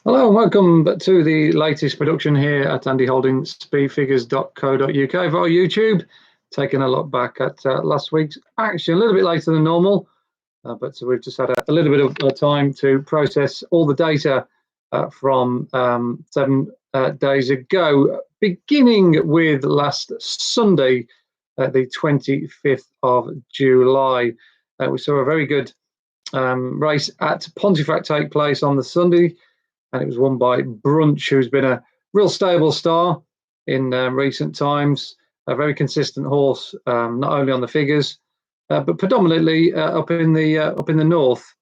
Hello and welcome to the latest production here at Andy Holding speedfigures.co.uk via YouTube. Taking a look back at last week's action, a little bit later than normal, but we've just had a little bit of time to process all the data from 7 days ago, beginning with last Sunday, the 25th of July. We saw a very good race at Pontefract take place on the Sunday, and it was won by Brunch, who's been a real stable star in recent times. A very consistent horse, not only on the figures, but predominantly up in the north.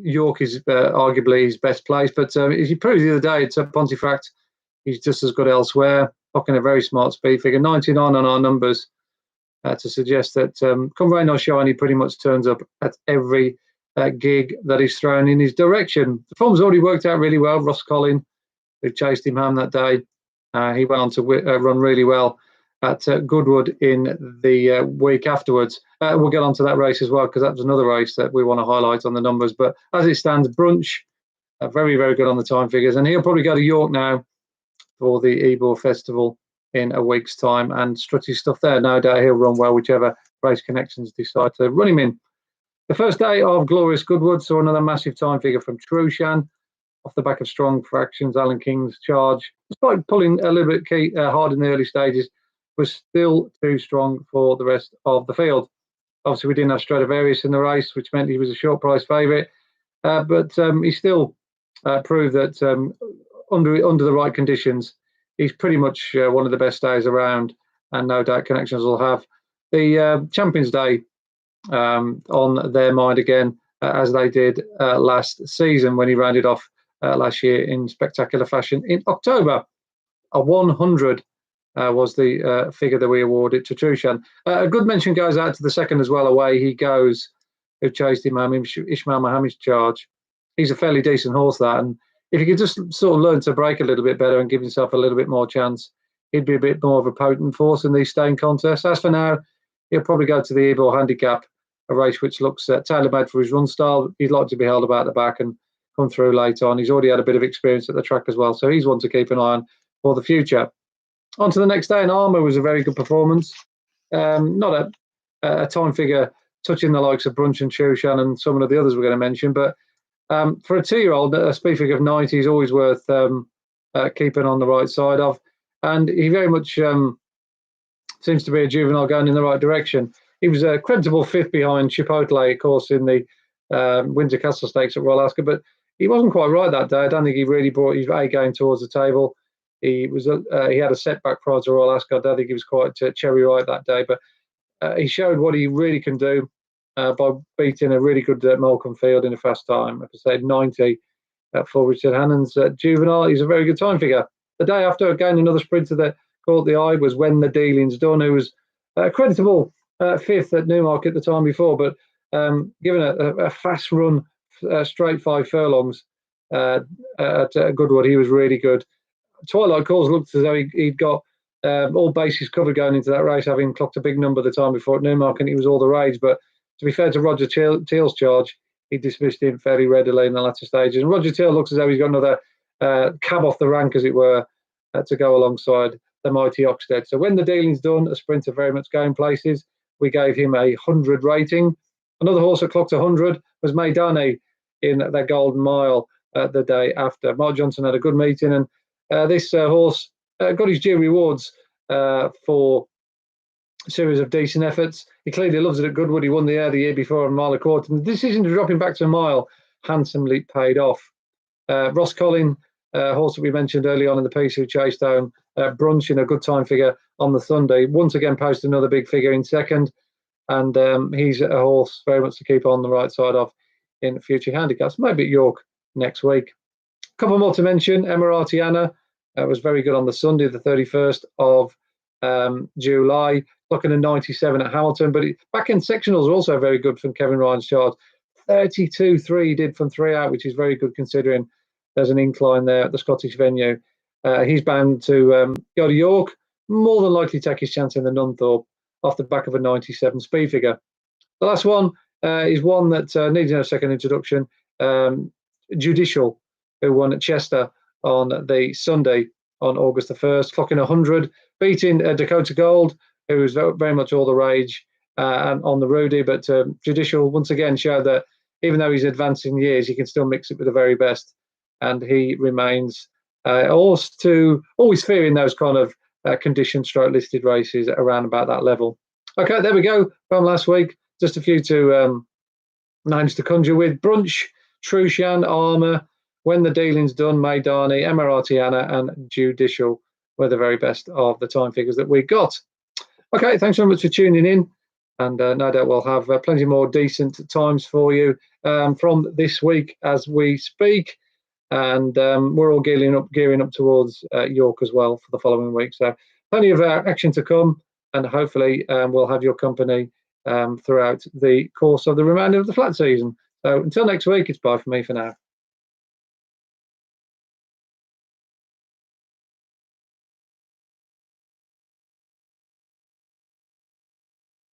York is arguably his best place, but as he proved the other day at Pontefract, he's just as good elsewhere. Rocking a very smart speed figure, 99 on our numbers, to suggest that come rain or shine, he pretty much turns up at every gig that is thrown in his direction. The form's already worked out really well. Ross Collin, who chased him home that day, he went on to run really well at Goodwood in the week afterwards. We'll get onto that race as well, because that was another race that we want to highlight on the numbers. But as it stands, Brunch, very, very good on the time figures, and he'll probably go to York now for the Ebor Festival in a week's time and strut his stuff there. No doubt he'll run well, whichever race connections decide to run him in. The first day of Glorious Goodwood saw another massive time figure from Trushan off the back of strong fractions. Alan King's Charge, despite pulling a little bit hard in the early stages, was still too strong for the rest of the field. Obviously, we didn't have Stradivarius in the race, which meant he was a short price favourite, but he still proved that under the right conditions, he's pretty much one of the best days around, and no doubt connections will have the Champions Day on their mind again, as they did last season when he rounded off last year in spectacular fashion in October. A 100 was the figure that we awarded to Trushan. A good mention goes out to the second as well, Away He Goes, who chased him home, Ismail Mohammed's Charge. He's a fairly decent horse, that, and if he could just sort of learn to break a little bit better and give himself a little bit more chance, he'd be a bit more of a potent force in these staying contests. As for now, he'll probably go to the Ebor Handicap, a race which looks tailor-made for his run style. He'd like to be held about the back and come through late on. He's already had a bit of experience at the track as well, so he's one to keep an eye on for the future. On to the next day, and Armour was a very good performance. Not a time figure touching the likes of Brunch and Trushan and some of the others we're going to mention, but for a 2-year-old, a speed figure of 90 is always worth keeping on the right side of, and he very much seems to be a juvenile going in the right direction. He was a creditable fifth behind Chipotle, of course, in the Windsor Castle Stakes at Royal Ascot, but he wasn't quite right that day. I don't think he really brought his A game towards the table. He had a setback prior to Royal Ascot. I don't think he was quite cherry right that day, but he showed what he really can do by beating a really good Molecombe Field in a fast time. Like I said, 90 for Richard Hannon's juvenile. He's a very good time figure. The day after, again, another sprinter that caught the eye was When the Dealing's Done, who was a creditable fifth at Newmarket the time before, but given a fast run, straight 5 furlongs at Goodwood, he was really good. Twilight Calls looked as though he'd got all bases covered going into that race, having clocked a big number the time before at Newmarket, and he was all the rage. But to be fair to Roger Teal's Charge, he dismissed him fairly readily in the latter stages. And Roger Teal looks as though he's got another cab off the rank, as it were, to go alongside the mighty Oxted. So When the Dealing's Done, a sprinter very much going places. We gave him a 100 rating. Another horse that clocked 100 was Maidane in their Golden Mile the day after. Mark Johnson had a good meeting, and this horse got his due rewards for a series of decent efforts. He clearly loves it at Goodwood. He won the Air the year before on Mile a Quarter, and the decision to drop him back to a mile handsomely paid off. Ross Collin, horse that we mentioned early on in the piece, who chased home Brunch in a good time figure on the Sunday, once again posted another big figure in second, and he's a horse very much to keep on the right side of in future handicaps, maybe at York next week. A couple more to mention. Emiratiana was very good on the Sunday, the 31st of July, clocking a 97 at Hamilton, but back end sectionals are also very good from Kevin Ryan's Charge. 32.3 he did from 3 out, which is very good considering there's an incline there at the Scottish venue. He's bound to go to York, more than likely take his chance in the Nunthorpe off the back of a 97 speed figure. The last one is one that needs no second introduction. Judicial, who won at Chester on the Sunday on August the 1st, clocking 100, beating Dakota Gold, who was very much all the rage and on the Rudy. But Judicial once again showed that even though he's advancing years, he can still mix it with the very best, and he remains always fearing those kind of conditioned stroke listed races around about that level. Okay, there we go from last week. Just a few names to conjure with: Brunch, Trushan, Armour, When the Dealing's Done, Maidani, Emiratiana, and Judicial were the very best of the time figures that we got. Okay, thanks very much for tuning in, and no doubt we'll have plenty more decent times for you from this week as we speak. And we're all gearing up towards York as well for the following week. So plenty of action to come, and hopefully we'll have your company throughout the course of the remainder of the flat season. So until next week, it's bye from me for now.